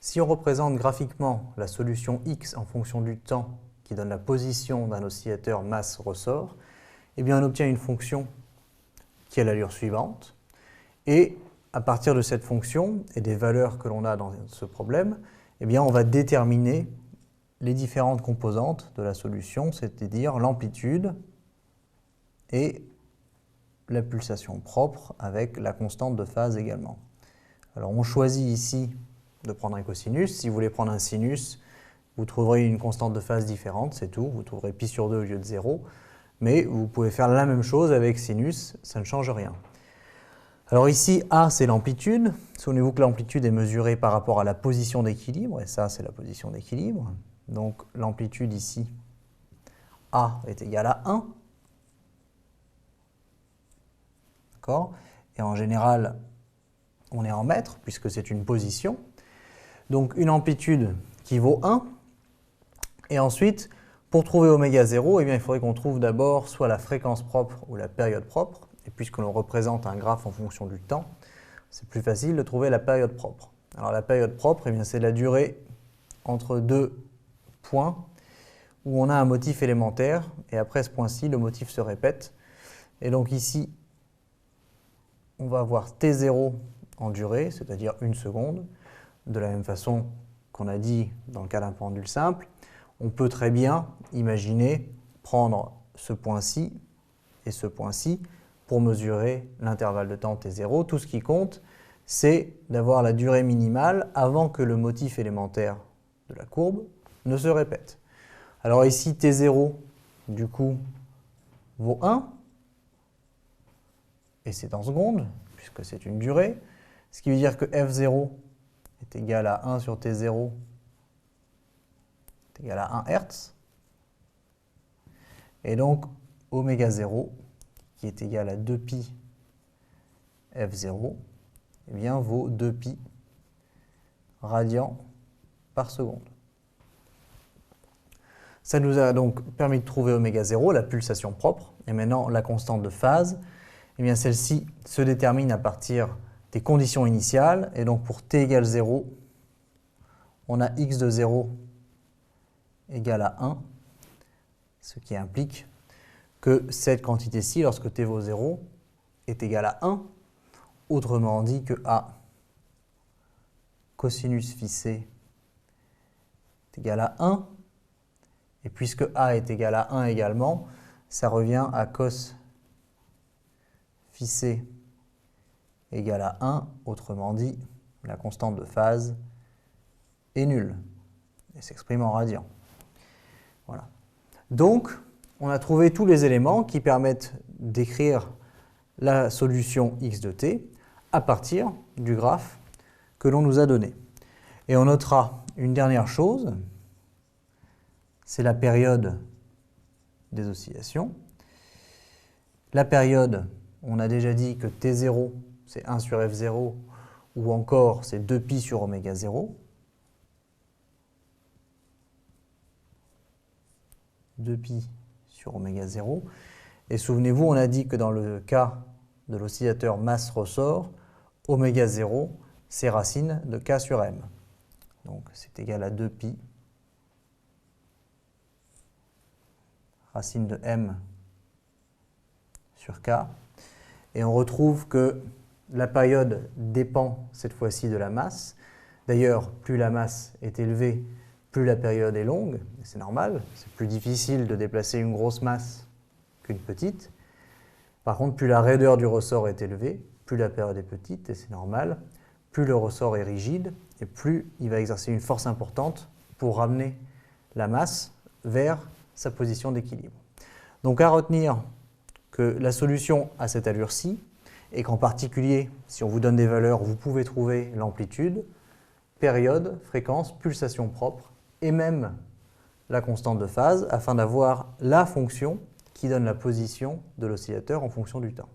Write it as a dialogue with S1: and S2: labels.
S1: Si on représente graphiquement la solution x en fonction du temps qui donne la position d'un oscillateur masse-ressort, eh bien on obtient une fonction qui a l'allure suivante. Et à partir de cette fonction et des valeurs que l'on a dans ce problème, eh bien on va déterminer les différentes composantes de la solution, c'est-à-dire l'amplitude et la pulsation propre avec la constante de phase également. Alors on choisit ici de prendre un cosinus. Si vous voulez prendre un sinus, vous trouverez une constante de phase différente, c'est tout. Vous trouverez pi sur 2 au lieu de 0. Mais vous pouvez faire la même chose avec sinus, ça ne change rien. Alors ici, A, c'est l'amplitude. Souvenez-vous que l'amplitude est mesurée par rapport à la position d'équilibre, et ça, c'est la position d'équilibre. Donc l'amplitude ici, A est égale à 1. D'accord ? Et en général, on est en mètres, puisque c'est une position. Donc une amplitude qui vaut 1. Et ensuite, pour trouver oméga 0, eh bien, il faudrait qu'on trouve d'abord soit la fréquence propre ou la période propre. Et puisque l'on représente un graphe en fonction du temps, c'est plus facile de trouver la période propre. Alors la période propre, eh bien, c'est la durée entre deux points où on a un motif élémentaire. Et après ce point-ci, le motif se répète. Et donc ici, on va avoir T0 en durée, c'est-à-dire 1 seconde. De la même façon qu'on a dit dans le cas d'un pendule simple, on peut très bien imaginer prendre ce point-ci et ce point-ci pour mesurer l'intervalle de temps T0. Tout ce qui compte, c'est d'avoir la durée minimale avant que le motif élémentaire de la courbe ne se répète. Alors ici, T0, du coup, vaut 1, et c'est en secondes, puisque c'est une durée, ce qui veut dire que F0 est égal à 1 sur T0 est égal à 1 Hz. Et donc, oméga 0, qui est égal à 2pi F0, eh bien, vaut 2pi radians par seconde. Ça nous a donc permis de trouver oméga 0, la pulsation propre. Et maintenant, la constante de phase, eh bien, celle-ci se détermine à partir des conditions initiales. Et donc, pour t égale 0, on a x de 0 égale à 1, ce qui implique que cette quantité-ci, lorsque t vaut 0, est égale à 1. Autrement dit que A cosinus phi c est égal à 1. Et puisque A est égal à 1 également, ça revient à cos phi c égale à 1. Autrement dit, la constante de phase est nulle et s'exprime en radians. Voilà. Donc, on a trouvé tous les éléments qui permettent d'écrire la solution x de t à partir du graphe que l'on nous a donné. Et on notera une dernière chose, c'est la période des oscillations. La période, on a déjà dit que T0, c'est 1 sur F0, ou encore c'est 2pi sur oméga 0. 2pi sur oméga 0. Et souvenez-vous, on a dit que dans le cas de l'oscillateur masse-ressort, oméga 0, c'est racine de k sur m. Donc c'est égal à 2pi racine de m sur k. Et on retrouve que la période dépend cette fois-ci de la masse. D'ailleurs, plus la masse est élevée, plus la période est longue. C'est normal, c'est plus difficile de déplacer une grosse masse qu'une petite. Par contre, plus la raideur du ressort est élevée, plus la période est petite, et c'est normal. Plus le ressort est rigide, et plus il va exercer une force importante pour ramener la masse vers sa position d'équilibre. Donc à retenir que la solution a cette allure-ci, et qu'en particulier, si on vous donne des valeurs, vous pouvez trouver l'amplitude, période, fréquence, pulsation propre, et même la constante de phase, afin d'avoir la fonction qui donne la position de l'oscillateur en fonction du temps.